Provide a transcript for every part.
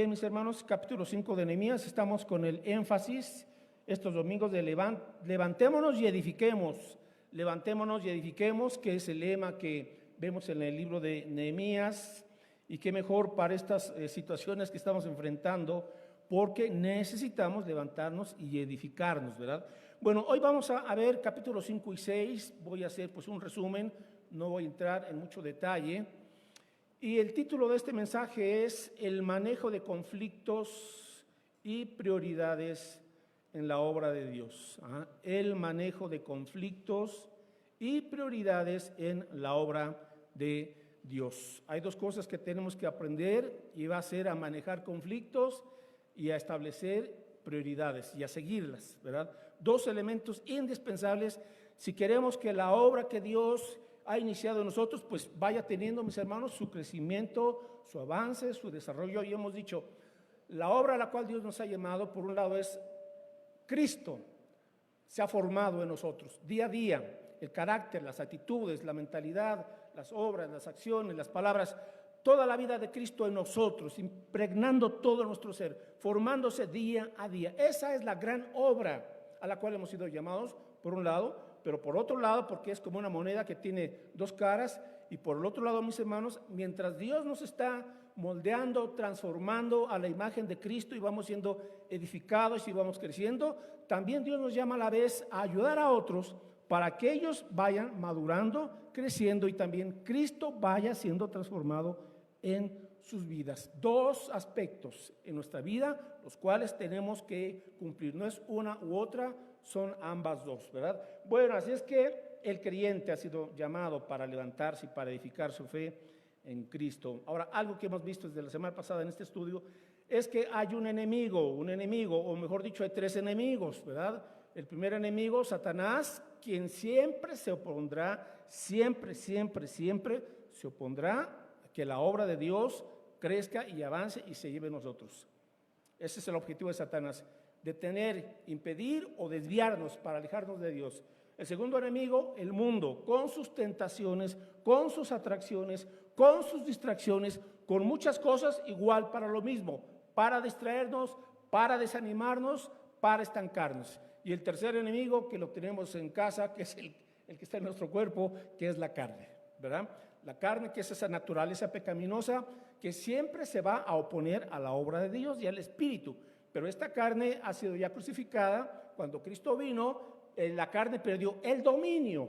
Bien, mis hermanos, capítulo 5 de Nehemías, estamos con el énfasis estos domingos de levantémonos y edifiquemos. Levantémonos y edifiquemos, que es el lema que vemos en el libro de Nehemías, y qué mejor para estas situaciones que estamos enfrentando, porque necesitamos levantarnos y edificarnos, ¿verdad? Bueno, hoy vamos a ver capítulos 5 y 6, voy a hacer pues un resumen, no voy a entrar en mucho detalle, y el título de este mensaje es el manejo de conflictos y prioridades en la obra de Dios. El manejo de conflictos y prioridades en la obra de Dios. Hay dos cosas que tenemos que aprender, y va a ser a manejar conflictos y a establecer prioridades y a seguirlas, ¿verdad? Dos elementos indispensables si queremos que la obra que Dios ha iniciado en nosotros pues vaya teniendo, mis hermanos, su crecimiento, su avance, su desarrollo. Y hemos dicho, la obra a la cual Dios nos ha llamado, por un lado, es Cristo se ha formado en nosotros día a día, el carácter, las actitudes, la mentalidad, las obras, las acciones, las palabras, toda la vida de Cristo en nosotros, impregnando todo nuestro ser, formándose día a día. Esa es la gran obra a la cual hemos sido llamados, por un lado, pero por otro lado, porque es como una moneda que tiene dos caras, y por el otro lado, mis hermanos, mientras Dios nos está moldeando, transformando a la imagen de Cristo y vamos siendo edificados y vamos creciendo, también Dios nos llama a la vez a ayudar a otros para que ellos vayan madurando, creciendo, y también Cristo vaya siendo transformado en sus vidas. Dos aspectos en nuestra vida, los cuales tenemos que cumplir. No es una u otra, son ambas dos, ¿verdad? Bueno, así es que el creyente ha sido llamado para levantarse y para edificar su fe en Cristo. Ahora, algo que hemos visto desde la semana pasada en este estudio es que hay un enemigo, o mejor dicho, hay tres enemigos, ¿verdad? El primer enemigo, Satanás, quien siempre se opondrá, siempre se opondrá a que la obra de Dios crezca y avance y se lleve a nosotros. Ese es el objetivo de Satanás: detener, impedir o desviarnos para alejarnos de Dios. El segundo enemigo, el mundo, con sus tentaciones, con sus atracciones, con sus distracciones, con muchas cosas igual para lo mismo, para distraernos, para desanimarnos, para estancarnos. Y el tercer enemigo, que lo tenemos en casa, que es el que está en nuestro cuerpo, que es la carne, ¿verdad? La carne, que es esa naturaleza pecaminosa que siempre se va a oponer a la obra de Dios y al Espíritu. Pero esta carne ha sido ya crucificada. Cuando Cristo vino, la carne perdió el dominio,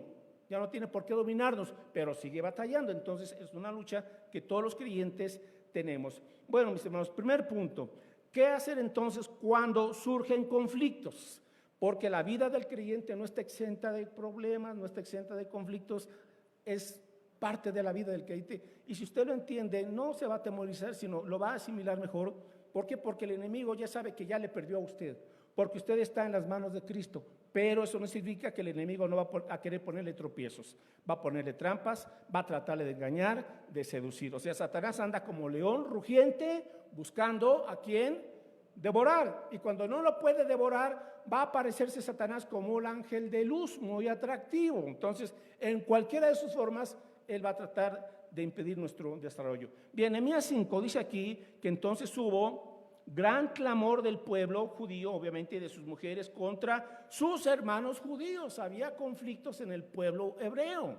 ya no tiene por qué dominarnos, pero sigue batallando. Entonces es una lucha que todos los creyentes tenemos. Bueno, mis hermanos, primer punto, ¿qué hacer entonces cuando surgen conflictos? Porque la vida del creyente no está exenta de problemas, no está exenta de conflictos, es parte de la vida del creyente. Y si usted lo entiende, no se va a atemorizar, sino lo va a asimilar mejor. ¿Por qué? Porque el enemigo ya sabe que ya le perdió a usted, porque usted está en las manos de Cristo. Pero eso no significa que el enemigo no va a querer ponerle tropiezos, va a ponerle trampas, va a tratarle de engañar, de seducir. O sea, Satanás anda como león rugiente buscando a quién devorar, y cuando no lo puede devorar, va a aparecerse Satanás como el ángel de luz, muy atractivo. Entonces, en cualquiera de sus formas, él va a tratar de impedir nuestro desarrollo. Bien, Nehemías 5 dice aquí que entonces hubo gran clamor del pueblo judío, obviamente, y de sus mujeres contra sus hermanos judíos. Había conflictos en el pueblo hebreo.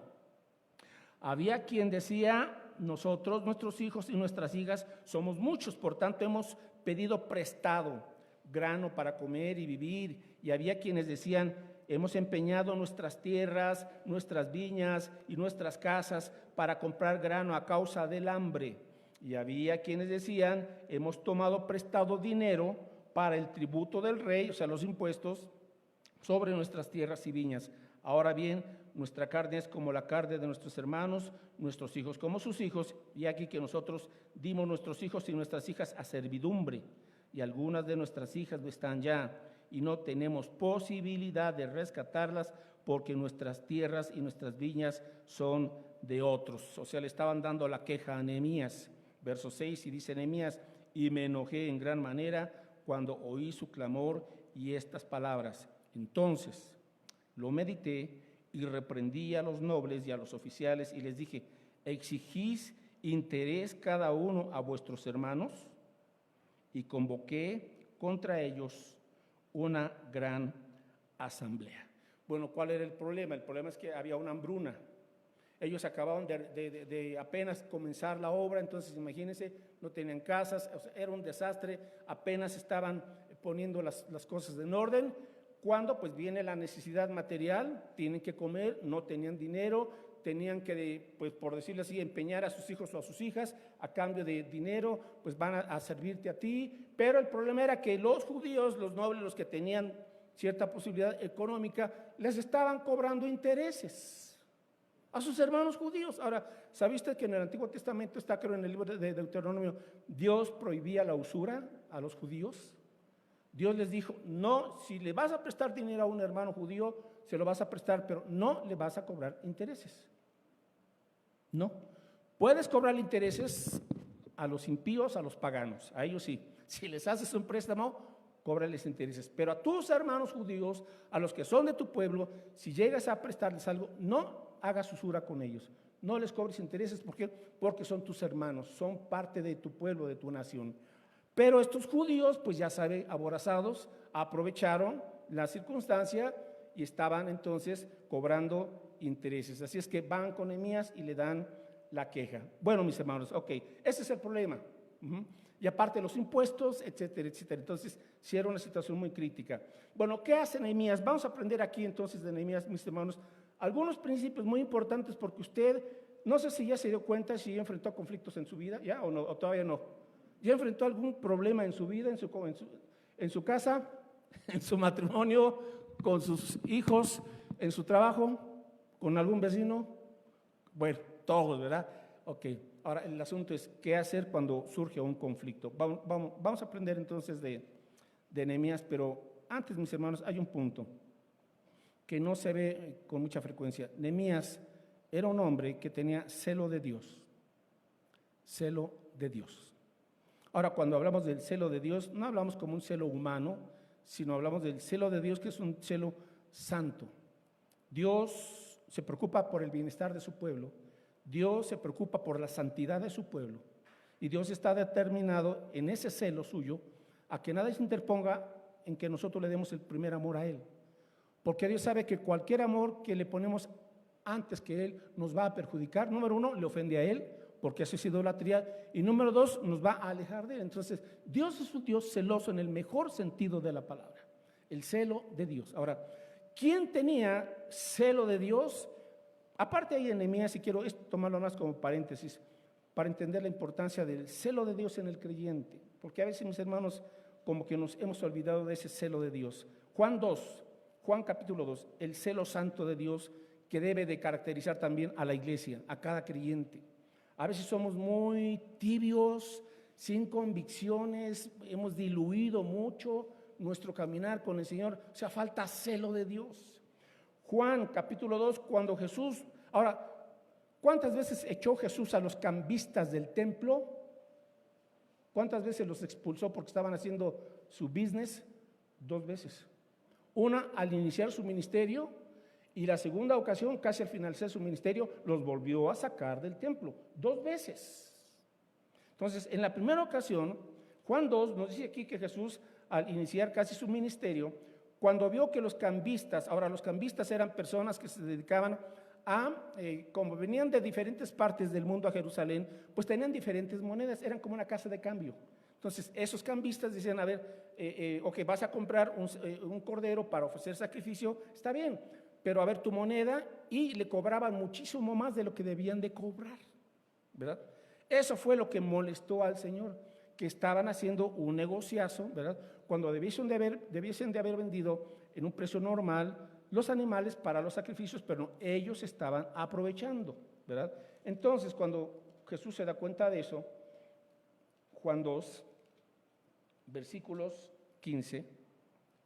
Había quien decía: nosotros, nuestros hijos y nuestras hijas somos muchos, por tanto hemos pedido prestado grano para comer y vivir. Y había quienes decían: hemos empeñado nuestras tierras, nuestras viñas y nuestras casas para comprar grano a causa del hambre. Y había quienes decían: hemos tomado prestado dinero para el tributo del rey, o sea, los impuestos, sobre nuestras tierras y viñas. Ahora bien, nuestra carne es como la carne de nuestros hermanos, nuestros hijos como sus hijos, y aquí que nosotros dimos nuestros hijos y nuestras hijas a servidumbre, y algunas de nuestras hijas no están ya, y no tenemos posibilidad de rescatarlas, porque nuestras tierras y nuestras viñas son de otros. O sea, le estaban dando la queja a Nehemías. Verso 6, y dice Nehemías: y me enojé en gran manera cuando oí su clamor y estas palabras. Entonces lo medité y reprendí a los nobles y a los oficiales y les dije: ¿exigís interés cada uno a vuestros hermanos? y convoqué contra ellos una gran asamblea. Bueno, ¿cuál era el problema? El problema es que había una hambruna. Ellos acababan de apenas comenzar la obra, entonces imagínense, no tenían casas, o sea, era un desastre, apenas estaban poniendo las cosas en orden, cuando pues viene la necesidad material, tienen que comer, no tenían dinero, tenían que, pues por decirlo así, empeñar a sus hijos o a sus hijas a cambio de dinero, pues van a servirte a ti, pero el problema era que los judíos, los nobles, los que tenían cierta posibilidad económica, les estaban cobrando intereses a sus hermanos judíos. Ahora, ¿sabiste que en el Antiguo Testamento está, creo, en el libro de Deuteronomio, Dios prohibía la usura a los judíos? Dios les dijo, no, si le vas a prestar dinero a un hermano judío, se lo vas a prestar, pero no le vas a cobrar intereses. No. Puedes cobrar intereses a los impíos, a los paganos, a ellos sí. Si les haces un préstamo, cóbrales intereses. Pero a tus hermanos judíos, a los que son de tu pueblo, si llegas a prestarles algo, no hagas usura con ellos. No les cobres intereses. ¿Por qué? Porque son tus hermanos, son parte de tu pueblo, de tu nación. Pero estos judíos, pues ya sabe, aborazados, aprovecharon la circunstancia y estaban entonces cobrando intereses. Así es que van con Nehemías y le dan la queja. Bueno, mis hermanos, ok, ese es el problema. Y aparte los impuestos, etcétera, etcétera. Entonces, sí era una situación muy crítica. Bueno, ¿qué hace Nehemías? Vamos a aprender aquí entonces de Nehemías, mis hermanos, algunos principios muy importantes, porque usted, no sé si ya se dio cuenta, si ya enfrentó conflictos en su vida, ¿ya o no? ¿O todavía no? ¿Ya enfrentó algún problema en su vida, en su casa, en su matrimonio, con sus hijos, en su trabajo, con algún vecino? Bueno, todos, ¿verdad? Ok, ahora el asunto es qué hacer cuando surge un conflicto. Vamos a aprender entonces de Nehemías, pero antes, mis hermanos, hay un punto que no se ve con mucha frecuencia. Nehemías era un hombre que tenía celo de Dios. Celo de Dios. Ahora, cuando hablamos del celo de Dios, no hablamos como un celo humano, sino hablamos del celo de Dios, que es un celo santo. Dios se preocupa por el bienestar de su pueblo, Dios se preocupa por la santidad de su pueblo, y Dios está determinado en ese celo suyo a que nada se interponga en que nosotros le demos el primer amor a Él, porque Dios sabe que cualquier amor que le ponemos antes que Él nos va a perjudicar. Número uno, le ofende a Él, porque eso es idolatría, y número dos, nos va a alejar de Él. Entonces, Dios es un Dios celoso en el mejor sentido de la palabra, el celo de Dios. Ahora, ¿quién tenía celo de Dios? Aparte ahí en Nehemías, si quiero tomarlo más como paréntesis, para entender la importancia del celo de Dios en el creyente, porque a veces, mis hermanos, como que nos hemos olvidado de ese celo de Dios. Juan capítulo 2, el celo santo de Dios que debe de caracterizar también a la iglesia, a cada creyente. A veces somos muy tibios, sin convicciones, hemos diluido mucho nuestro caminar con el Señor, o sea, falta celo de Dios. Juan capítulo 2, cuando Jesús, ahora, ¿cuántas veces echó Jesús a los cambistas del templo? ¿Cuántas veces los expulsó porque estaban haciendo su business? 2 veces. Una al iniciar su ministerio, y la segunda ocasión, casi al finalizar su ministerio, los volvió a sacar del templo. 2 veces. Entonces, en la primera ocasión, Juan 2 nos dice aquí que Jesús, al iniciar casi su ministerio, cuando vio que los cambistas, ahora los cambistas eran personas que se dedicaban a, como venían de diferentes partes del mundo a Jerusalén, pues tenían diferentes monedas, eran como una casa de cambio. Entonces, esos cambistas decían, a ver, ok, vas a comprar un cordero para ofrecer sacrificio, está bien, pero a ver tu moneda, y le cobraban muchísimo más de lo que debían de cobrar, ¿verdad? Eso fue lo que molestó al Señor, que estaban haciendo un negociazo, ¿verdad? Cuando debiesen de haber vendido en un precio normal los animales para los sacrificios, pero no, ellos estaban aprovechando, ¿verdad? Entonces, cuando Jesús se da cuenta de eso, Juan 2, versículos 15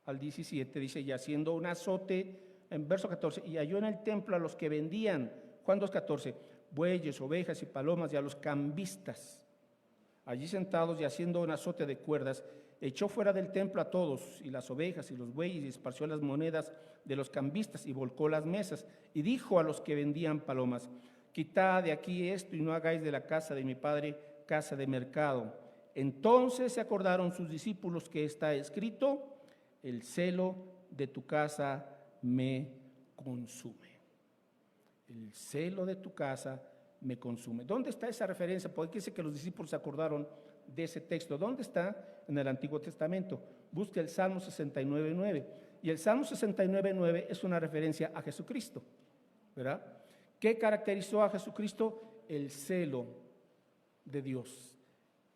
al 17, dice, y haciendo un azote, en verso 14, y halló en el templo a los que vendían, Juan 2:14, bueyes, ovejas y palomas, y a los cambistas, allí sentados y haciendo un azote de cuerdas, echó fuera del templo a todos, y las ovejas y los bueyes, y esparció las monedas de los cambistas, y volcó las mesas, y dijo a los que vendían palomas, quitad de aquí esto, y no hagáis de la casa de mi padre casa de mercado. Entonces se acordaron sus discípulos que está escrito: el celo de tu casa me consume. El celo de tu casa me consume. ¿Dónde está esa referencia? Porque dice que los discípulos se acordaron de ese texto. ¿Dónde está? En el Antiguo Testamento. Busca el Salmo 69:9. Y el Salmo 69:9 es una referencia a Jesucristo, ¿verdad? ¿Qué caracterizó a Jesucristo? El celo de Dios.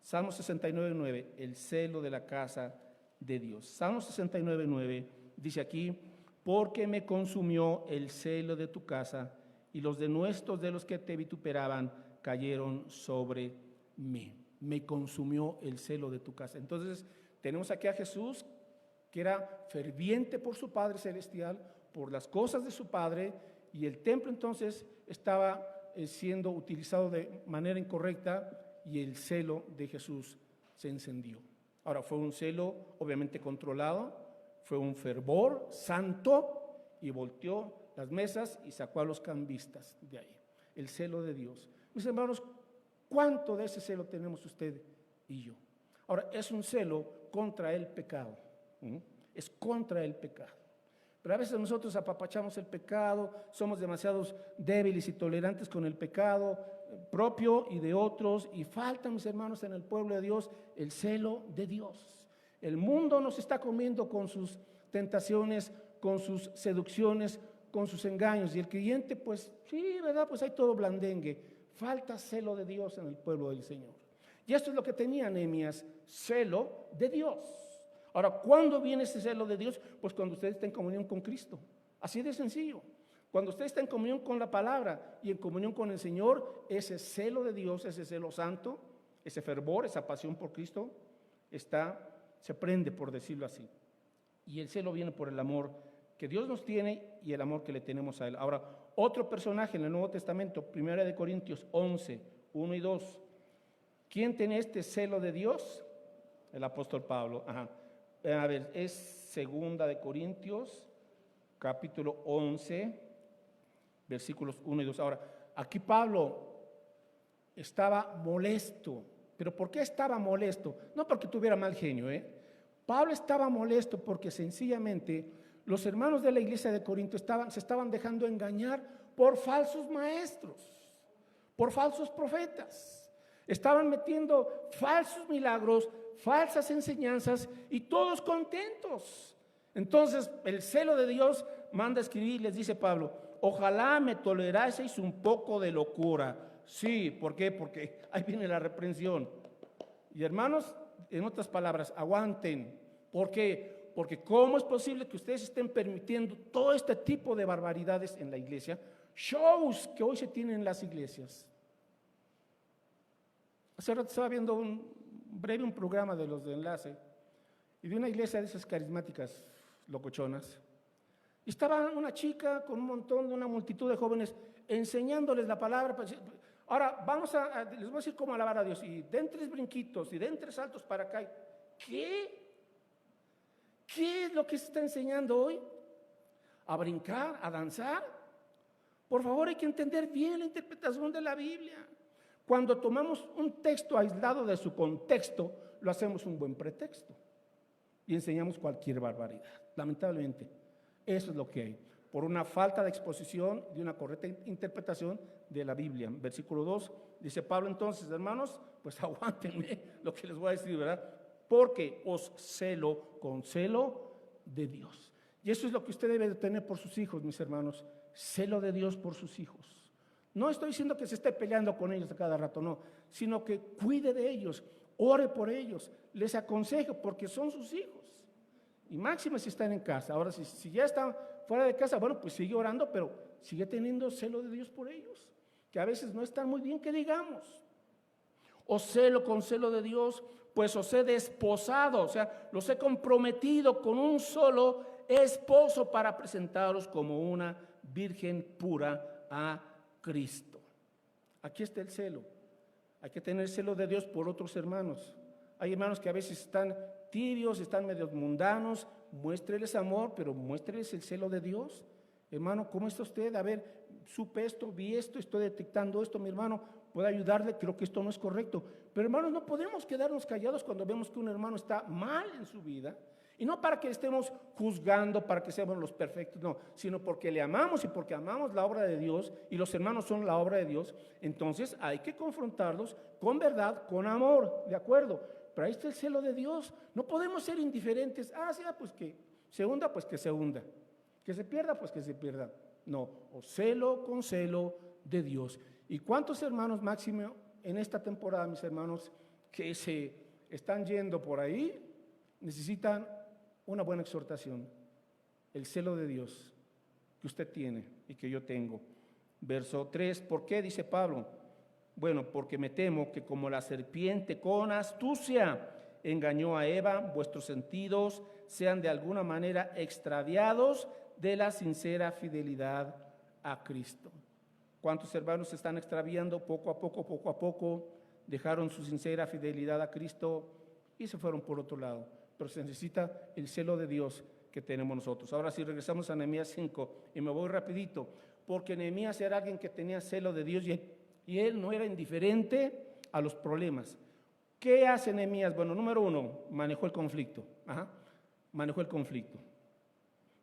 Salmo 69:9, el celo de la casa de Dios. Salmo 69:9 dice aquí: porque me consumió el celo de tu casa, y los denuestos de los que te vituperaban cayeron sobre mí. Me consumió el celo de tu casa. Entonces tenemos aquí a Jesús, que era ferviente por su Padre Celestial, por las cosas de su Padre, y el templo entonces estaba siendo utilizado de manera incorrecta, y el celo de Jesús se encendió. Ahora, fue un celo obviamente controlado, fue un fervor santo, y volteó las mesas y sacó a los cambistas de ahí. El celo de Dios. Mis hermanos, ¿cuánto de ese celo tenemos usted y yo? Ahora, es un celo contra el pecado. Es contra el pecado. Pero a veces nosotros apapachamos el pecado, somos demasiados débiles y tolerantes con el pecado propio y de otros, y falta, mis hermanos, en el pueblo de Dios el celo de Dios. El mundo nos está comiendo con sus tentaciones, con sus seducciones, con sus engaños, y el creyente, pues sí, ¿verdad? Pues hay todo blandengue. Falta celo de Dios en el pueblo del Señor. Y esto es lo que tenía Nehemías: celo de Dios. Ahora, ¿cuándo viene ese celo de Dios? Pues cuando usted está en comunión con Cristo. Así de sencillo. Cuando usted está en comunión con la palabra y en comunión con el Señor, ese celo de Dios, ese celo santo, ese fervor, esa pasión por Cristo, se prende, por decirlo así. Y el celo viene por el amor que Dios nos tiene y el amor que le tenemos a Él. Ahora, otro personaje en el Nuevo Testamento, 1 Corintios 11, 1 y 2. ¿Quién tiene este celo de Dios? El apóstol Pablo. A ver, es 2 Corintios, capítulo 11, versículos 1 y 2. Ahora, aquí Pablo estaba molesto. ¿Pero por qué estaba molesto? No porque tuviera mal genio, Pablo estaba molesto porque sencillamente los hermanos de la iglesia de Corinto se estaban dejando engañar por falsos maestros, por falsos profetas. Estaban metiendo falsos milagros, falsas enseñanzas, y todos contentos. Entonces el celo de Dios manda a escribir, les dice Pablo: ojalá me toleraseis un poco de locura. Sí, ¿por qué? Porque ahí viene la reprensión. Y hermanos, en otras palabras, aguanten. ¿Por qué? Porque ¿cómo es posible que ustedes estén permitiendo todo este tipo de barbaridades en la iglesia? Shows que hoy se tienen en las iglesias. Hace rato estaba viendo un programa de los de Enlace, y de una iglesia de esas carismáticas locochonas, y estaba una chica con una multitud de jóvenes enseñándoles la palabra. Ahora les voy a decir cómo alabar a Dios, y den 3 brinquitos y den 3 saltos para acá. ¿Qué es lo que se está enseñando hoy? ¿A brincar? ¿A danzar? Por favor, hay que entender bien la interpretación de la Biblia. Cuando tomamos un texto aislado de su contexto, lo hacemos un buen pretexto y enseñamos cualquier barbaridad. Lamentablemente, eso es lo que hay, por una falta de exposición, de una correcta interpretación de la Biblia. Versículo 2, dice Pablo: entonces, hermanos, pues aguántenme lo que les voy a decir, ¿verdad? Porque os celo con celo de Dios. Y eso es lo que usted debe de tener por sus hijos, mis hermanos: celo de Dios por sus hijos. No estoy diciendo que se esté peleando con ellos a cada rato, no, sino que cuide de ellos, ore por ellos, les aconseje, porque son sus hijos. Y máxima si están en casa. Ahora, si ya están fuera de casa, bueno, pues sigue orando, pero sigue teniendo celo de Dios por ellos, que a veces no están muy bien, que digamos. Os celo con celo de Dios, pues os he desposado, o sea, los he comprometido con un solo esposo para presentaros como una virgen pura a Cristo. Aquí está el celo. Hay que tener celo de Dios por otros hermanos. Hay hermanos que a veces están tibios, están medio mundanos. Muéstreles amor, pero muéstreles el celo de Dios. Hermano, ¿cómo está usted? A ver, supe esto, vi esto, estoy detectando esto, mi hermano, puedo ayudarle, creo que esto no es correcto. Pero hermanos, no podemos quedarnos callados cuando vemos que un hermano está mal en su vida. Y no para que estemos juzgando, para que seamos los perfectos, no, sino porque le amamos y porque amamos la obra de Dios y los hermanos son la obra de Dios. Entonces hay que confrontarlos con verdad, con amor, ¿de acuerdo? Pero ahí está el celo de Dios. No podemos ser indiferentes. Sí, pues que se hunda, pues que se hunda. Que se pierda, pues que se pierda. No, o celo con celo de Dios. ¿Y cuántos hermanos, Máximo, en esta temporada, mis hermanos, que se están yendo por ahí, necesitan una buena exhortación? El celo de Dios que usted tiene y que yo tengo. Verso 3, ¿por qué? Dice Pablo. Bueno, porque me temo que como la serpiente con astucia engañó a Eva, vuestros sentidos sean de alguna manera extraviados de la sincera fidelidad a Cristo. ¿Cuántos hermanos se están extraviando poco a poco, dejaron su sincera fidelidad a Cristo y se fueron por otro lado? Pero se necesita el celo de Dios que tenemos nosotros. Ahora sí, regresamos a Nehemías 5 y me voy rapidito, porque Nehemías era alguien que tenía celo de Dios y él no era indiferente a los problemas. ¿Qué hace Nehemías? Bueno, número 1, manejó el conflicto. Manejó el conflicto.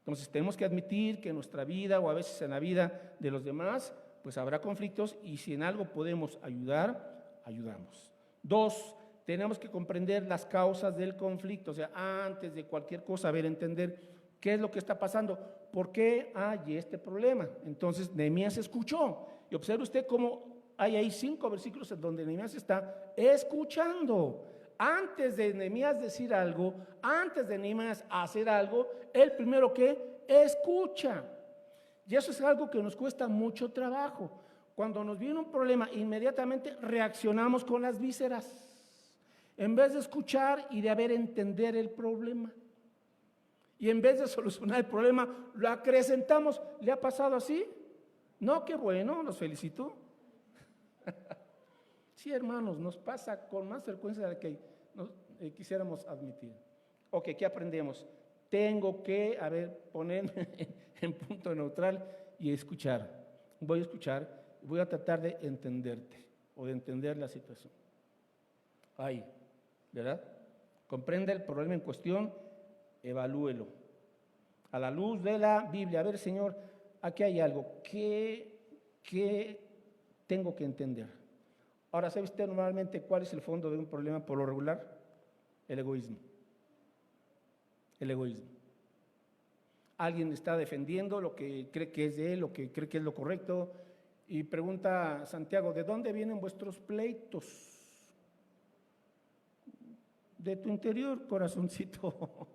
Entonces tenemos que admitir que en nuestra vida o a veces en la vida de los demás, pues habrá conflictos y si en algo podemos ayudar, ayudamos. 2, tenemos que comprender las causas del conflicto, o sea, antes de cualquier cosa, entender qué es lo que está pasando, por qué hay este problema. Entonces Nehemías escuchó y observe usted cómo hay ahí 5 versículos en donde Nehemías está escuchando. Antes de Nehemías decir algo, antes de Nehemías hacer algo, él primero que escucha. Y eso es algo que nos cuesta mucho trabajo. Cuando nos viene un problema, inmediatamente reaccionamos con las vísceras, en vez de escuchar y de entender el problema. Y en vez de solucionar el problema, lo acrecentamos. ¿Le ha pasado así? No, qué bueno, los felicito. Sí, hermanos, nos pasa con más frecuencia de que quisiéramos admitir. Ok, ¿qué aprendemos? Tengo que, ponerme en punto neutral y escuchar. Voy a escuchar, voy a tratar de entenderte o de entender la situación. Ahí, ¿verdad? Comprende el problema en cuestión, evalúelo. A la luz de la Biblia, Señor, aquí hay algo que tengo que entender. Ahora, ¿sabe usted normalmente cuál es el fondo de un problema por lo regular? El egoísmo. El egoísmo. Alguien está defendiendo lo que cree que es de él, lo que cree que es lo correcto, y pregunta Santiago, ¿de dónde vienen vuestros pleitos? De tu interior, corazoncito.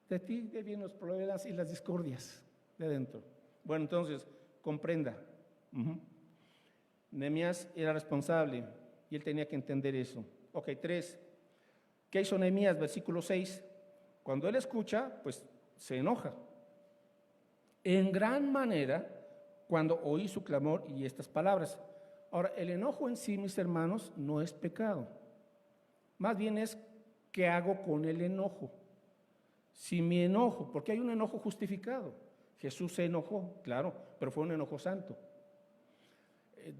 De ti vienen los problemas y las discordias de adentro. Bueno, entonces, comprenda. Nehemías era responsable y él tenía que entender eso. Ok, 3. ¿Qué hizo Nehemías? Versículo 6. Cuando él escucha, pues se enoja. En gran manera, cuando oí su clamor y estas palabras. Ahora, el enojo en sí, mis hermanos, no es pecado. Más bien es qué hago con el enojo. Si mi enojo, porque hay un enojo justificado. Jesús se enojó, claro, pero fue un enojo santo.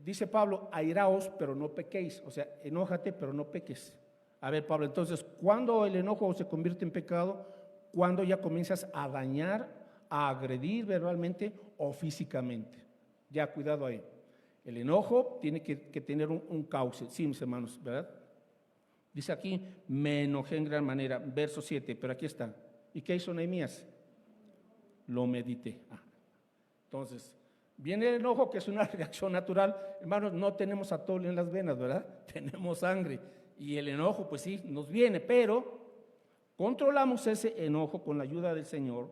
Dice Pablo, airaos, pero no pequéis. O sea, enójate, pero no peques. Pablo, entonces, ¿cuándo el enojo se convierte en pecado? Cuando ya comienzas a dañar, a agredir verbalmente o físicamente. Ya, cuidado ahí. El enojo tiene que tener un cauce. Sí, mis hermanos, ¿verdad? Dice aquí, me enojé en gran manera. Verso 7, pero aquí está. ¿Y qué hizo Nehemías? Lo medité. Entonces, viene el enojo, que es una reacción natural. Hermanos, no tenemos atole en las venas, ¿verdad? Tenemos sangre. Y el enojo, pues sí, nos viene, pero controlamos ese enojo con la ayuda del Señor.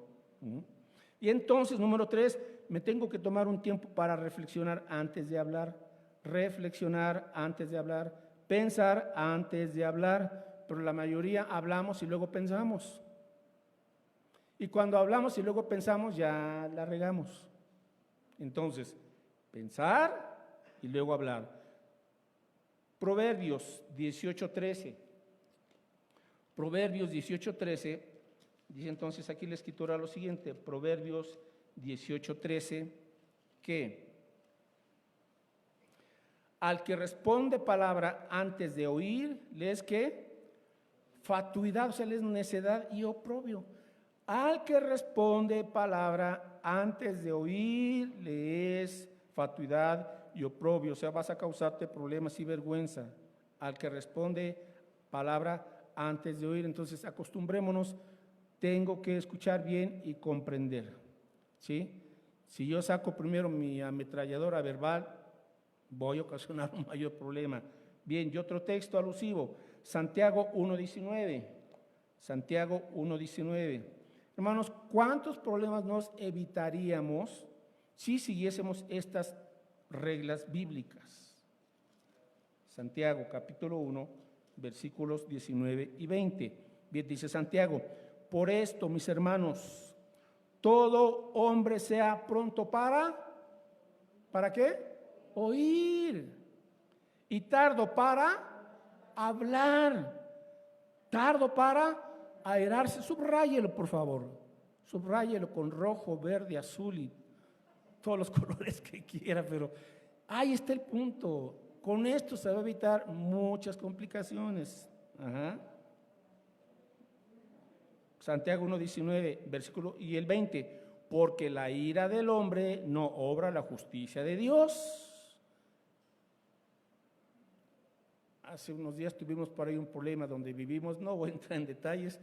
Y entonces, número 3, me tengo que tomar un tiempo para reflexionar antes de hablar. Reflexionar antes de hablar. Pensar antes de hablar. Pero la mayoría hablamos y luego pensamos. Y cuando hablamos y luego pensamos, ya la regamos. Entonces, pensar y luego hablar. Proverbios 18:13. Proverbios 18:13 dice entonces aquí la escritura lo siguiente. Proverbios 18:13 que Al que responde palabra antes de oír, le es que fatuidad, o sea, le es necedad y oprobio. Al que responde palabra antes de oír, le es fatuidad y oprobio, o sea, vas a causarte problemas y vergüenza. Al que responde palabra antes de oír, entonces acostumbrémonos, tengo que escuchar bien y comprender, ¿sí? Si yo saco primero mi ametralladora verbal, voy a ocasionar un mayor problema. Bien, y otro texto alusivo, Santiago 1:19. Santiago 1:19. Hermanos, ¿cuántos problemas nos evitaríamos si siguiésemos estas reglas bíblicas? Santiago capítulo 1, versículos 19 y 20. Bien, dice Santiago, por esto, mis hermanos, todo hombre sea pronto ¿para qué? Oír, y tardo para hablar, tardo para airarse. Subráyelo, por favor, subráyelo con rojo, verde, azul y todos los colores que quiera, pero ahí está el punto. Con esto se va a evitar muchas complicaciones. Santiago 1:19, versículo y el 20, porque la ira del hombre no obra la justicia de Dios. Hace unos días tuvimos por ahí un problema donde vivimos, no voy a entrar en detalles,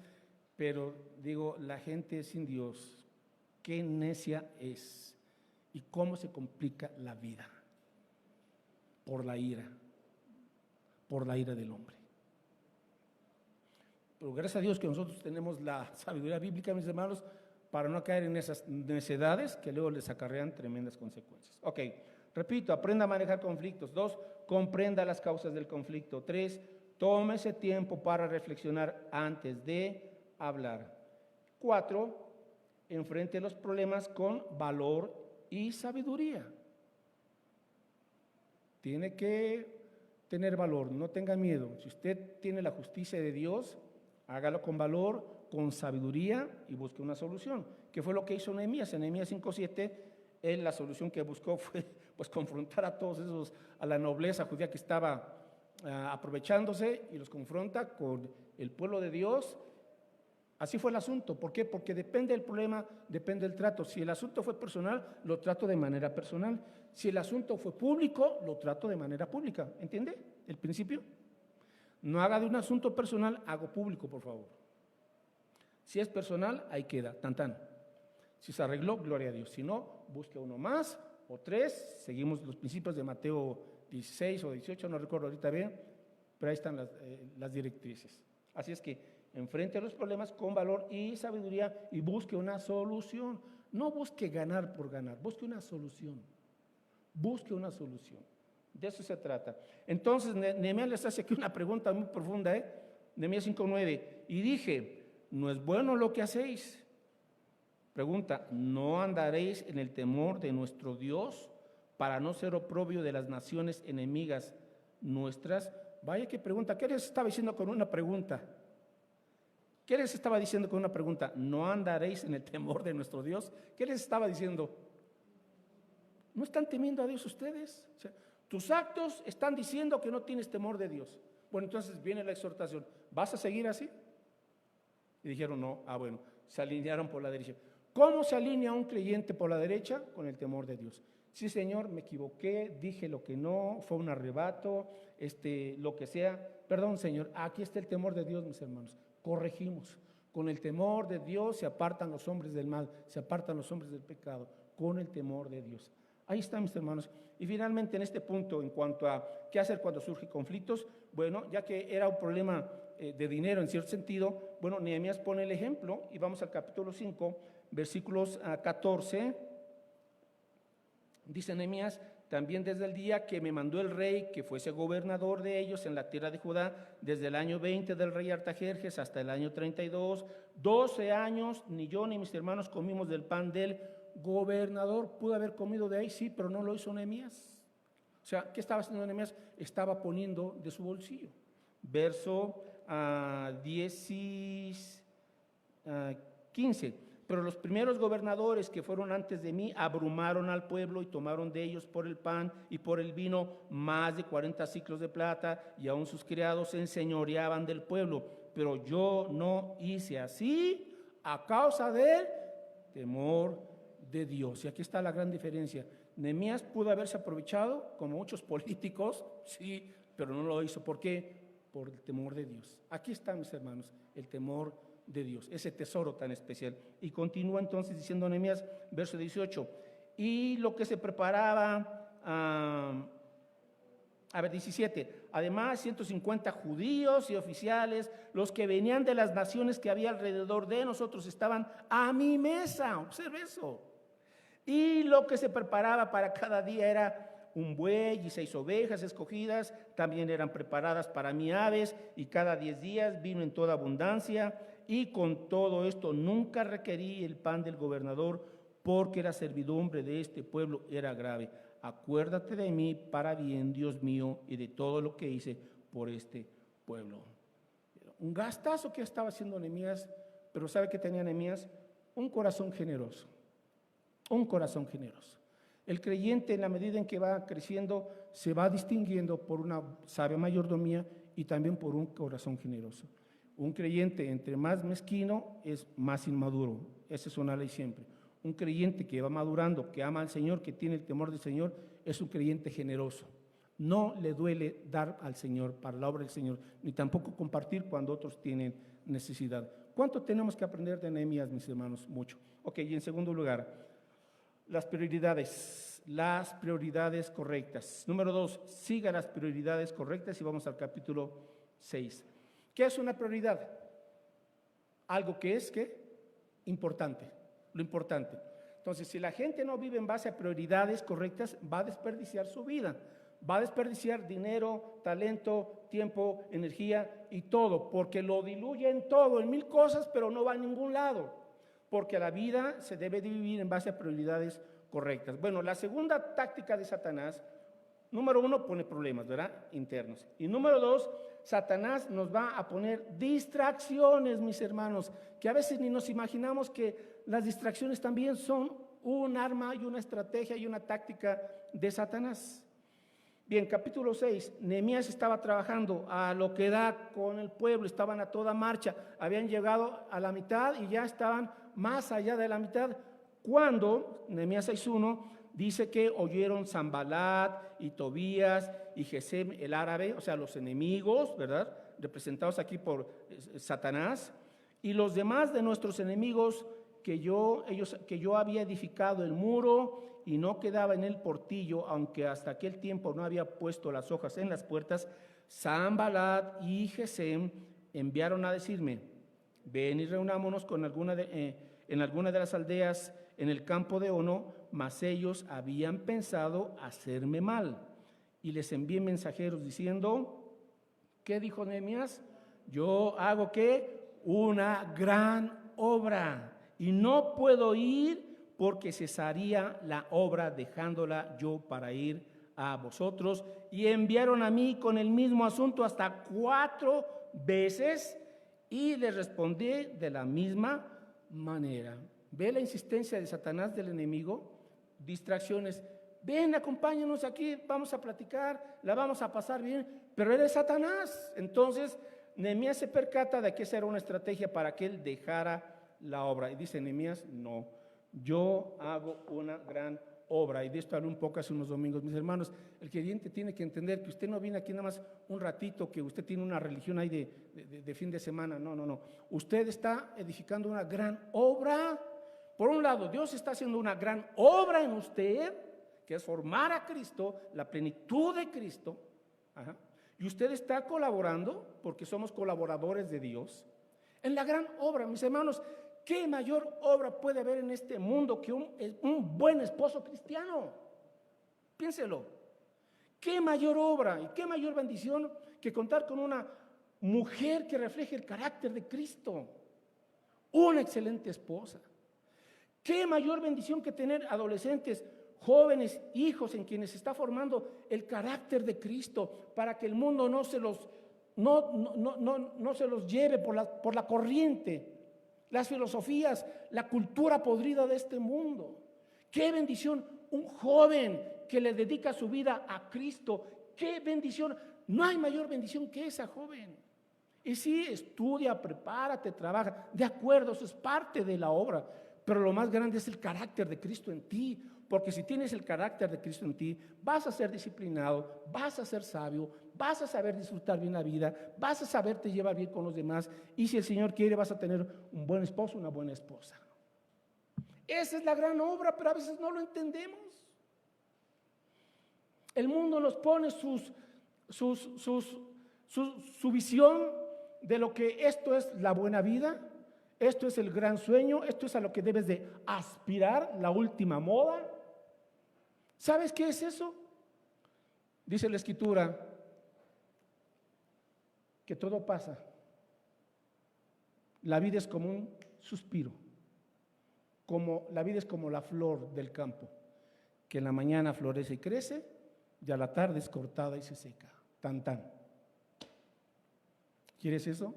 pero digo, la gente sin Dios, qué necia es y cómo se complica la vida por la ira del hombre. Pero gracias a Dios que nosotros tenemos la sabiduría bíblica, mis hermanos, para no caer en esas necedades que luego les acarrean tremendas consecuencias. Ok, repito, aprenda a manejar conflictos. 2, comprenda las causas del conflicto. 3, tómese tiempo para reflexionar antes de hablar. 4, enfrente los problemas con valor y sabiduría. Tiene que tener valor, no tenga miedo. Si usted tiene la justicia de Dios, hágalo con valor, con sabiduría y busque una solución. ¿Qué fue lo que hizo Nehemías? En Nehemías 5:7, él la solución que buscó fue pues confrontar a todos esos, a la nobleza judía que estaba aprovechándose, y los confronta con el pueblo de Dios. Así fue el asunto. ¿Por qué? Porque depende del problema, depende del trato. Si el asunto fue personal, lo trato de manera personal. Si el asunto fue público, lo trato de manera pública. ¿Entiende el principio? No haga de un asunto personal algo público, por favor. Si es personal, ahí queda, tan tan. Si se arregló, gloria a Dios. Si no, busque uno más o 3. Seguimos los principios de Mateo 16 o 18, no recuerdo ahorita bien, pero ahí están las directrices. Así es que enfrente a los problemas con valor y sabiduría y busque una solución. No busque ganar por ganar, busque una solución. Busque una solución. De eso se trata. Entonces, Nehemías les hace aquí una pregunta muy profunda, Nehemías 5:9. Y dije, ¿no es bueno lo que hacéis? Pregunta, ¿no andaréis en el temor de nuestro Dios para no ser oprobio de las naciones enemigas nuestras? Vaya que pregunta. ¿Qué les estaba diciendo con una pregunta? ¿Qué les estaba diciendo con una pregunta? ¿No andaréis en el temor de nuestro Dios? ¿Qué les estaba diciendo? ¿No están temiendo a Dios ustedes? O sea, tus actos están diciendo que no tienes temor de Dios. Bueno, entonces viene la exhortación. ¿Vas a seguir así? Y dijeron no. Bueno, se alinearon por la derecha. ¿Cómo se alinea un creyente por la derecha? Con el temor de Dios. Sí, Señor, me equivoqué, dije lo que no, fue un arrebato, lo que sea. Perdón, Señor, aquí está el temor de Dios, mis hermanos. Corregimos. Con el temor de Dios se apartan los hombres del mal, se apartan los hombres del pecado, con el temor de Dios. Ahí está, mis hermanos. Y finalmente, en este punto, en cuanto a qué hacer cuando surgen conflictos, bueno, ya que era un problema de dinero en cierto sentido, bueno, Nehemías pone el ejemplo y vamos al capítulo 5, versículos 14. Dice Nehemías, también desde el día que me mandó el rey que fuese gobernador de ellos en la tierra de Judá, desde el año 20 del rey Artajerjes hasta el año 32, 12 años, ni yo ni mis hermanos comimos del pan del gobernador. Pudo haber comido de ahí, sí, pero no lo hizo Nehemías. O sea, ¿qué estaba haciendo Nehemías? Estaba poniendo de su bolsillo. Verso 15. Pero los primeros gobernadores que fueron antes de mí abrumaron al pueblo y tomaron de ellos por el pan y por el vino más de 40 siclos de plata, y aún sus criados se enseñoreaban del pueblo. Pero yo no hice así a causa del temor de Dios. Y aquí está la gran diferencia. Nehemías pudo haberse aprovechado, como muchos políticos, sí, pero no lo hizo. ¿Por qué? Por el temor de Dios. Aquí está, mis hermanos, el temor de Dios, ese tesoro tan especial. Y continúa entonces diciendo Nehemías, verso 18, y lo que se preparaba, 17, además 150 judíos y oficiales, los que venían de las naciones que había alrededor de nosotros, estaban a mi mesa. Observe eso. Y lo que se preparaba para cada día era un buey y 6 ovejas escogidas, también eran preparadas para mí aves, y cada 10 días vino en toda abundancia. Y con todo esto nunca requerí el pan del gobernador, porque la servidumbre de este pueblo era grave. Acuérdate de mí para bien, Dios mío, y de todo lo que hice por este pueblo. Un gastazo que estaba haciendo Nehemías, pero ¿sabe qué tenía Nehemías? Un corazón generoso. Un corazón generoso. El creyente, en la medida en que va creciendo, se va distinguiendo por una sabia mayordomía y también por un corazón generoso. Un creyente entre más mezquino es más inmaduro. Esa es una ley siempre. Un creyente que va madurando, que ama al Señor, que tiene el temor del Señor, es un creyente generoso. No le duele dar al Señor para la obra del Señor, ni tampoco compartir cuando otros tienen necesidad. ¿Cuánto tenemos que aprender de Nehemías, mis hermanos? Mucho. Ok, y en segundo lugar, las prioridades correctas. Número 2, siga las prioridades correctas, y vamos al capítulo 6. ¿Qué es una prioridad? Algo que es, ¿qué? Importante, lo importante. Entonces, si la gente no vive en base a prioridades correctas, va a desperdiciar su vida, va a desperdiciar dinero, talento, tiempo, energía y todo, porque lo diluye en todo, en 1000 cosas, pero no va a ningún lado, porque la vida se debe de vivir en base a prioridades correctas. Bueno, la segunda táctica de Satanás, número 1, pone problemas, ¿verdad? Internos. Y número 2, Satanás nos va a poner distracciones, mis hermanos, que a veces ni nos imaginamos que las distracciones también son un arma y una estrategia y una táctica de Satanás. Bien, capítulo 6, Nehemías estaba trabajando a lo que da con el pueblo, estaban a toda marcha, habían llegado a la mitad y ya estaban más allá de la mitad, cuando Nehemías 6:1 dice que oyeron Sanbalat y Tobías y Gesem el árabe, o sea, los enemigos, ¿verdad? Representados aquí por Satanás, y los demás de nuestros enemigos que yo había edificado el muro y no quedaba en el portillo, aunque hasta aquel tiempo no había puesto las hojas en las puertas. Sanbalat y Gesem enviaron a decirme: ven y reunámonos en alguna de las aldeas en el campo de Ono. Mas ellos habían pensado hacerme mal, y les envié mensajeros diciendo, ¿qué dijo Nehemías? Yo hago ¿qué? Una gran obra, y no puedo ir, porque cesaría la obra dejándola yo para ir a vosotros. Y enviaron a mí con el mismo asunto hasta 4 veces, y les respondí de la misma manera. ¿Ve la insistencia de Satanás, del enemigo? Distracciones. Ven, acompáñanos aquí, vamos a platicar, la vamos a pasar bien, pero él es Satanás. Entonces Nehemías se percata de que esa era una estrategia para que él dejara la obra, y dice Nehemías: no, yo hago una gran obra. Y de esto hablé un poco hace unos domingos, mis hermanos. El creyente tiene que entender que usted no viene aquí nada más un ratito, que usted tiene una religión ahí de fin de semana. No, usted está edificando una gran obra. Por un lado, Dios está haciendo una gran obra en usted, que es formar a Cristo, la plenitud de Cristo. Y usted está colaborando, porque somos colaboradores de Dios, en la gran obra. Mis hermanos, ¿qué mayor obra puede haber en este mundo que un buen esposo cristiano? Piénselo. ¿Qué mayor obra y qué mayor bendición que contar con una mujer que refleje el carácter de Cristo? Una excelente esposa. ¿Qué mayor bendición que tener adolescentes, jóvenes, hijos en quienes se está formando el carácter de Cristo, para que el mundo no se los lleve por la corriente? las filosofías, la cultura podrida de este mundo. Qué bendición un joven que le dedica su vida a Cristo. Qué bendición. No hay mayor bendición que esa, joven. Y sí, estudia, prepárate, trabaja. De acuerdo, eso es parte de la obra. Pero lo más grande es el carácter de Cristo en ti. Porque si tienes el carácter de Cristo en ti, vas a ser disciplinado, vas a ser sabio, vas a saber disfrutar bien la vida, vas a saberte llevar bien con los demás. Y si el Señor quiere, vas a tener un buen esposo, una buena esposa. Esa es la gran obra, pero a veces no lo entendemos. El mundo nos pone su visión de lo que esto es la buena vida, esto es el gran sueño, esto es a lo que debes de aspirar, la última moda. ¿Sabes qué es eso? Dice la Escritura que todo pasa. La vida es como un suspiro. La vida es como la flor del campo, que en la mañana florece y crece, y a la tarde es cortada y se seca. Tan, tan. ¿Quieres eso?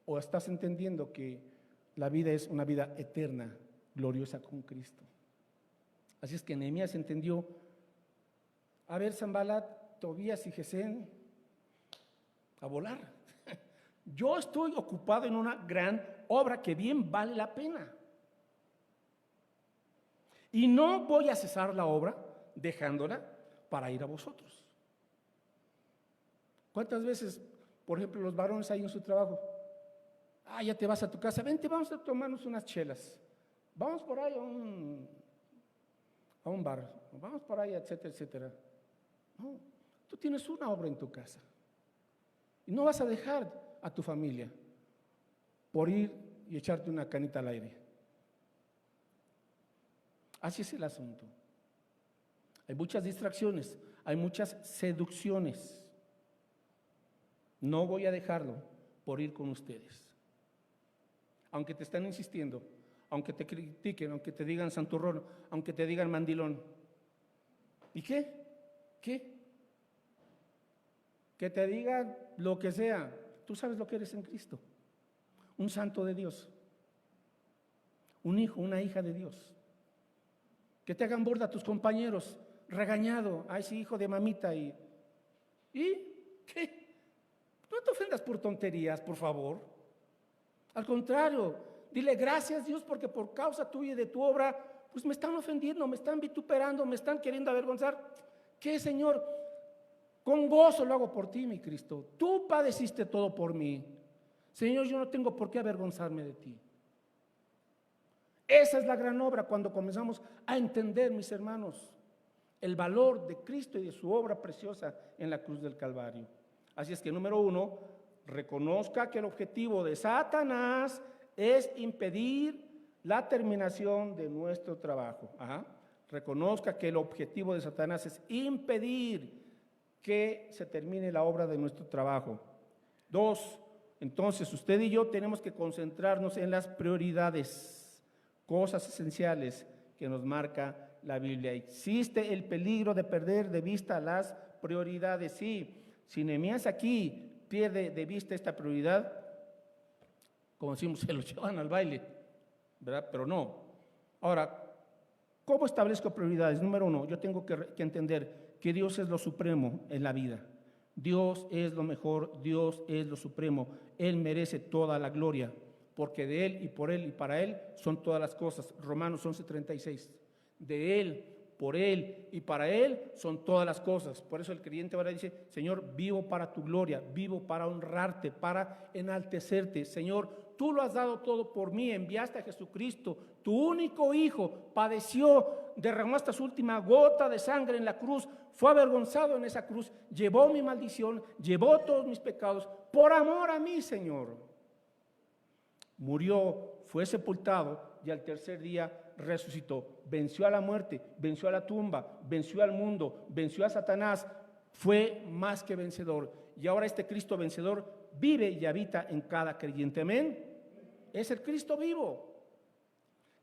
¿O estás entendiendo que la vida es una vida eterna, gloriosa con Cristo? Así es que Nehemías entendió. A ver, Sanballat, Tobías y Gesén, a volar. Yo estoy ocupado en una gran obra que bien vale la pena. Y no voy a cesar la obra dejándola para ir a vosotros. ¿Cuántas veces, por ejemplo, los varones ahí en su trabajo? Ya te vas a tu casa, vente, vamos a tomarnos unas chelas. Vamos por ahí a un bar, vamos por ahí, etcétera, etcétera. No, tú tienes una obra en tu casa. Y no vas a dejar a tu familia por ir y echarte una canita al aire. Así es el asunto. Hay muchas distracciones, hay muchas seducciones. No voy a dejarlo por ir con ustedes. Aunque te están insistiendo, aunque te critiquen, aunque te digan santurrón, aunque te digan mandilón. ¿Y qué? ¿Qué? Que te digan lo que sea. Tú sabes lo que eres en Cristo. Un santo de Dios. Un hijo, una hija de Dios. Que te hagan burla a tus compañeros, regañado. Ay, sí, hijo de mamita. ¿Y qué? No te ofendas por tonterías, por favor. Al contrario, dile gracias, Dios, porque por causa tuya y de tu obra, pues me están ofendiendo, me están vituperando, me están queriendo avergonzar. ¿Qué, Señor? Con gozo lo hago por ti, mi Cristo. Tú padeciste todo por mí. Señor, yo no tengo por qué avergonzarme de ti. Esa es la gran obra cuando comenzamos a entender, mis hermanos, el valor de Cristo y de su obra preciosa en la cruz del Calvario. Así es que, número 1, reconozca que el objetivo de Satanás es impedir la terminación de nuestro trabajo. Reconozca que el objetivo de Satanás es impedir que se termine la obra de nuestro trabajo. 2, entonces usted y yo tenemos que concentrarnos en las prioridades, cosas esenciales que nos marca la Biblia. Existe el peligro de perder de vista las prioridades. Sí, si Nehemías aquí pierde de vista esta prioridad, como decimos, se lo llevan al baile, ¿verdad? Pero no. Ahora, ¿cómo establezco prioridades? Número 1, yo tengo que entender que Dios es lo supremo en la vida. Dios es lo mejor, Dios es lo supremo. Él merece toda la gloria, porque de Él y por Él y para Él son todas las cosas. Romanos 11:36. De Él, por Él y para Él son todas las cosas. Por eso el creyente ahora dice: Señor, vivo para tu gloria, vivo para honrarte, para enaltecerte. Señor, tú lo has dado todo por mí, enviaste a Jesucristo, tu único Hijo, padeció, derramó hasta su última gota de sangre en la cruz, fue avergonzado en esa cruz, llevó mi maldición, llevó todos mis pecados, por amor a mí, Señor. Murió, fue sepultado y al tercer día resucitó. Venció a la muerte, venció a la tumba, venció al mundo, venció a Satanás, fue más que vencedor. Y ahora este Cristo vencedor vive y habita en cada creyente. Amén. Es el Cristo vivo.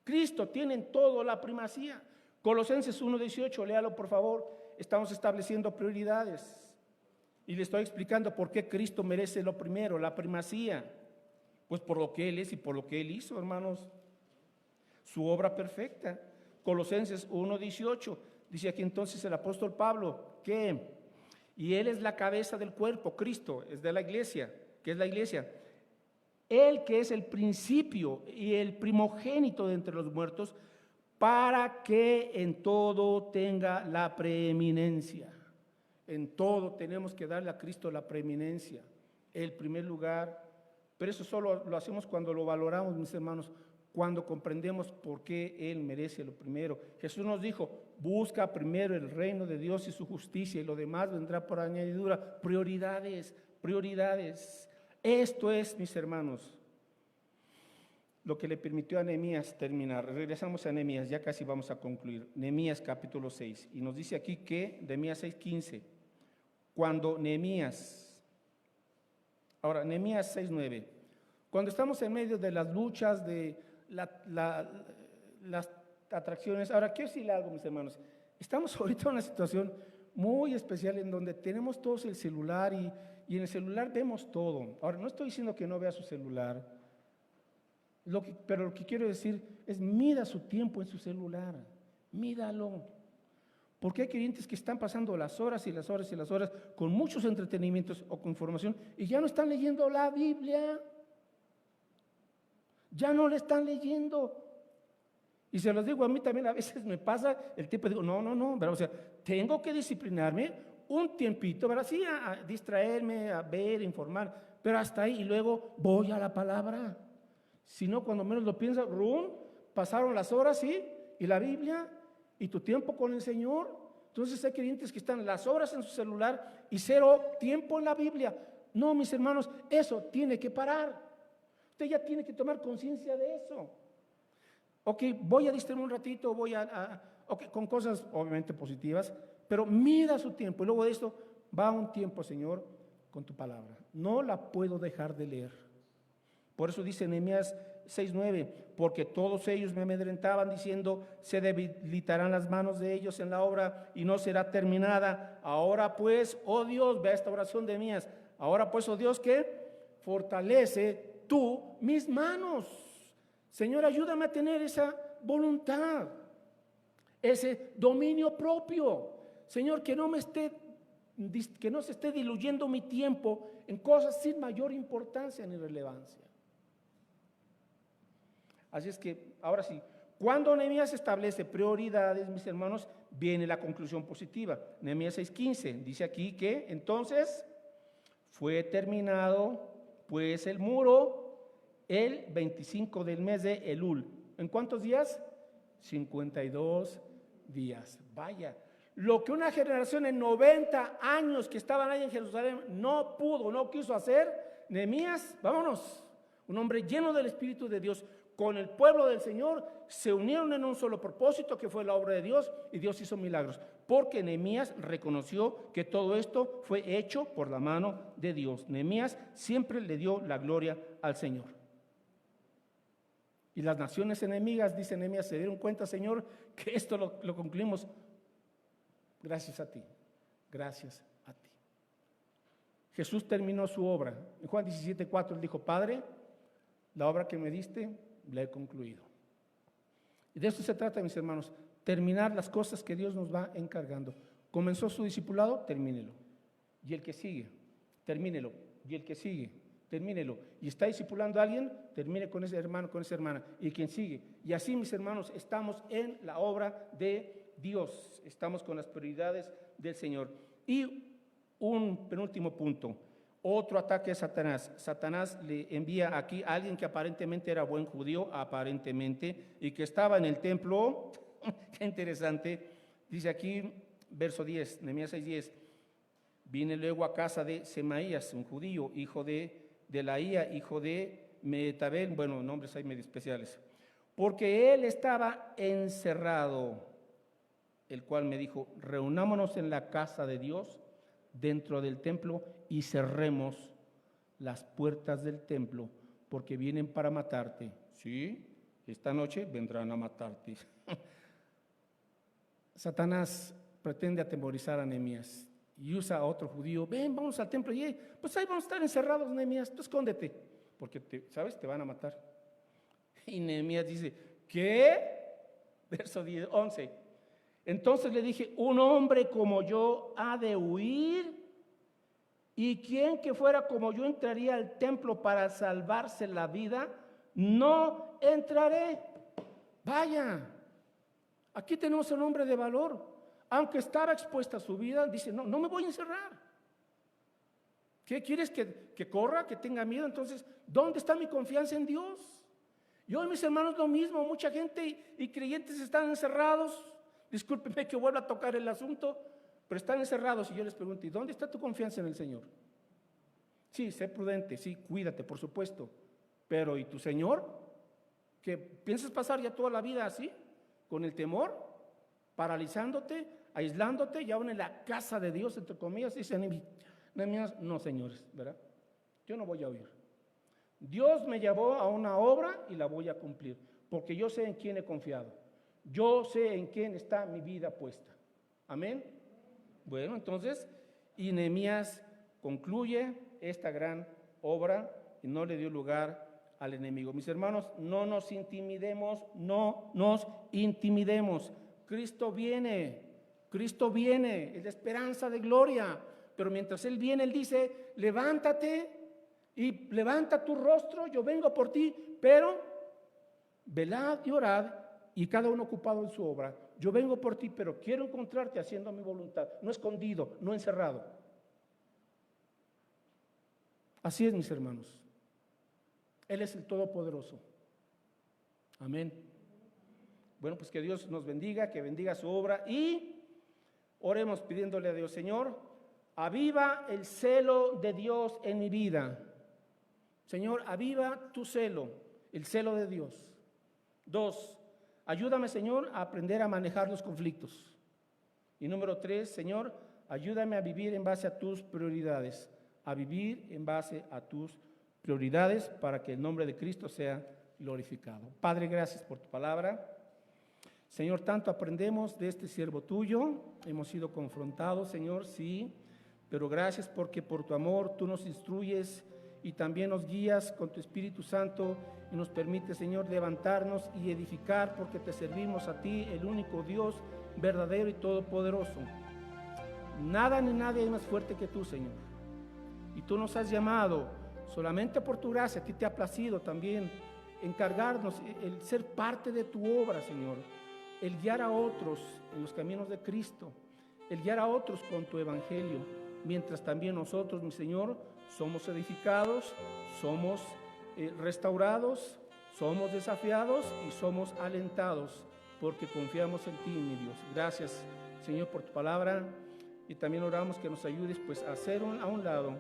Cristo tiene en todo la primacía. Colosenses 1:18, léalo por favor. Estamos estableciendo prioridades y le estoy explicando por qué Cristo merece lo primero, la primacía. Pues por lo que Él es y por lo que Él hizo, hermanos. Su obra perfecta. Colosenses 1:18. Dice aquí entonces el apóstol Pablo que, y Él es la cabeza del cuerpo, Cristo, es de la iglesia, que es la iglesia. Él que es el principio y el primogénito de entre los muertos, para que en todo tenga la preeminencia. En todo tenemos que darle a Cristo la preeminencia, el primer lugar. Pero eso solo lo hacemos cuando lo valoramos, mis hermanos, cuando comprendemos por qué Él merece lo primero. Jesús nos dijo, busca primero el reino de Dios y su justicia y lo demás vendrá por añadidura. Prioridades, prioridades. Esto es, mis hermanos, lo que le permitió a Nehemías terminar. Regresamos a Nehemías, ya casi vamos a concluir. Nehemías capítulo 6. Y nos dice aquí que, Nehemías 6:15, cuando Nehemías 6:9, cuando estamos en medio de las luchas, de las atracciones. Ahora, quiero decirle algo, mis hermanos. Estamos ahorita en una situación muy especial en donde tenemos todos el celular y en el celular vemos todo. Ahora, no estoy diciendo que no vea su celular, pero lo que quiero decir es mida su tiempo en su celular, mídalo. Porque hay creyentes que están pasando las horas y las horas y las horas con muchos entretenimientos o con información y ya no están leyendo la Biblia. Ya no le están leyendo. Y se los digo, a mí también a veces me pasa el tiempo, digo, no, pero, o sea, tengo que disciplinarme un tiempito, ¿verdad? Sí, a distraerme, a ver, informar, pero hasta ahí, y luego voy a la palabra. Si no, cuando menos lo piensas, pasaron las horas, ¿sí? Y la Biblia, y tu tiempo con el Señor. Entonces hay creyentes que están las horas en su celular y cero tiempo en la Biblia. No, mis hermanos, eso tiene que parar. Usted ya tiene que tomar conciencia de eso. Ok, voy a distraerme un ratito, con cosas obviamente positivas, pero mida su tiempo. Y luego de esto, va un tiempo, Señor, con tu palabra. No la puedo dejar de leer. Por eso dice Nehemías 6:9, porque todos ellos me amedrentaban diciendo, se debilitarán las manos de ellos en la obra y no será terminada. Ahora pues, oh Dios, vea esta oración de Nehemías. Ahora pues, oh Dios, que fortalece tú mis manos. Señor, ayúdame a tener esa voluntad, ese dominio propio. Señor, que no se esté diluyendo mi tiempo en cosas sin mayor importancia ni relevancia. Así es que, ahora sí, cuando Nehemías establece prioridades, mis hermanos, viene la conclusión positiva. Nehemías 6:15 dice aquí que entonces fue terminado pues el muro el 25 del mes de Elul. ¿En cuántos días? 52 días. Vaya, lo que una generación en 90 años que estaban ahí en Jerusalén no pudo, no quiso hacer, Nehemías, vámonos, un hombre lleno del Espíritu de Dios, con el pueblo del Señor, se unieron en un solo propósito que fue la obra de Dios, y Dios hizo milagros, porque Nehemías reconoció que todo esto fue hecho por la mano de Dios. Nehemías siempre le dio la gloria al Señor. Y las naciones enemigas, dice Nehemías, se dieron cuenta, Señor, que esto lo concluimos gracias a ti, gracias a ti. Jesús terminó su obra. En Juan 17:4 él dijo, Padre, la obra que me diste, la he concluido. Y de esto se trata, mis hermanos, terminar las cosas que Dios nos va encargando. Comenzó su discipulado, termínelo. Y el que sigue, termínelo. Y el que sigue, termínelo. Y está discipulando a alguien, termine con ese hermano, con esa hermana. Y quien sigue. Y así, mis hermanos, estamos en la obra de Dios. Estamos con las prioridades del Señor. Y un penúltimo punto. Otro ataque de Satanás. Satanás le envía aquí a alguien que aparentemente era buen judío, aparentemente, y que estaba en el templo. Qué interesante. Dice aquí, verso 10, Nehemías 6:10. Vine luego a casa de Semaías, un judío, hijo de Delaía, hijo de Metabel, bueno, nombres ahí medio especiales, porque él estaba encerrado, el cual me dijo, reunámonos en la casa de Dios, dentro del templo, y cerremos las puertas del templo, porque vienen para matarte. Sí, esta noche vendrán a matarte. Satanás pretende atemorizar a Nehemías y usa a otro judío. Ven, vamos al templo. Y pues ahí vamos a estar encerrados, Nehemías, tú escóndete. porque, ¿sabes? Te van a matar. Y Nehemías dice, ¿qué? Verso 11. Entonces le dije, un hombre como yo ha de huir, y quien que fuera como yo entraría al templo para salvarse la vida, no entraré. Vaya, aquí tenemos un hombre de valor. Aunque estaba expuesta a su vida, dice, no me voy a encerrar. ¿Qué quieres que corra, que tenga miedo? Entonces, ¿dónde está mi confianza en Dios? Y hoy, mis hermanos, lo mismo. Mucha gente y creyentes están encerrados. Discúlpenme que vuelva a tocar el asunto, pero están encerrados. Y yo les pregunto, ¿y dónde está tu confianza en el Señor? Sí, sé prudente, sí, cuídate, por supuesto. Pero ¿y tu Señor? ¿Que piensas pasar ya toda la vida así? ¿Con el temor? ¿Paralizándote? ¿Aislándote? Y aún en la casa de Dios, entre comillas, dice Nehemías, no, señores, ¿verdad? Yo no voy a oír. Dios me llevó a una obra y la voy a cumplir, porque yo sé en quién he confiado. Yo sé en quién está mi vida puesta. Amén. Bueno, entonces, y Nehemías concluye esta gran obra y no le dio lugar al enemigo. Mis hermanos, no nos intimidemos, no nos intimidemos. Cristo viene, es la esperanza de gloria. Pero mientras Él viene, Él dice, levántate y levanta tu rostro, yo vengo por ti, pero velad y orad, y cada uno ocupado en su obra. Yo vengo por ti, pero quiero encontrarte haciendo mi voluntad, no escondido, no encerrado. Así es, mis hermanos. Él es el Todopoderoso. Amén. Bueno, pues que Dios nos bendiga, que bendiga su obra, y oremos pidiéndole a Dios, Señor, aviva el celo de Dios en mi vida. Señor, aviva tu celo, el celo de Dios. 2, ayúdame, Señor, a aprender a manejar los conflictos. Y número 3, Señor, ayúdame a vivir en base a tus prioridades, para que el nombre de Cristo sea glorificado. Padre, gracias por tu palabra. Señor, tanto aprendemos de este siervo tuyo, hemos sido confrontados, Señor, sí, pero gracias porque por tu amor tú nos instruyes y también nos guías con tu Espíritu Santo y nos permite, Señor, levantarnos y edificar, porque te servimos a ti, el único Dios verdadero y todopoderoso. Nada ni nadie es más fuerte que tú, Señor. Y tú nos has llamado solamente por tu gracia. A ti te ha placido también encargarnos, el ser parte de tu obra, Señor, el guiar a otros en los caminos de Cristo, el guiar a otros con tu evangelio, mientras también nosotros, mi Señor, somos edificados, somos restaurados, somos desafiados y somos alentados, porque confiamos en ti, mi Dios. Gracias, Señor, por tu palabra, y también oramos que nos ayudes pues a hacer a un lado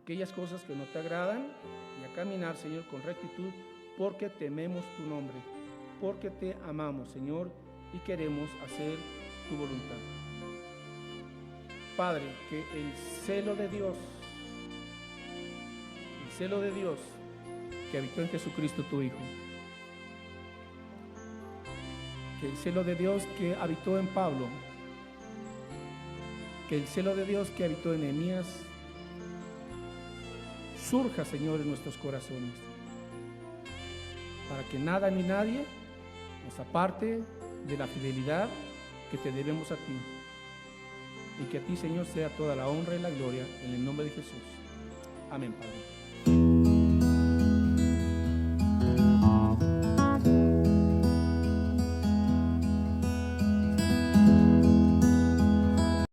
aquellas cosas que no te agradan y a caminar, Señor, con rectitud, porque tememos tu nombre, porque te amamos, Señor, y queremos hacer tu voluntad. Padre, que el celo de Dios que habitó en Jesucristo tu Hijo, que el celo de Dios que habitó en Pablo, que el celo de Dios que habitó en Nehemías surja, Señor, en nuestros corazones, para que nada ni nadie nos aparte de la fidelidad que te debemos a ti, y que a ti, Señor, sea toda la honra y la gloria en el nombre de Jesús. Amén, Padre.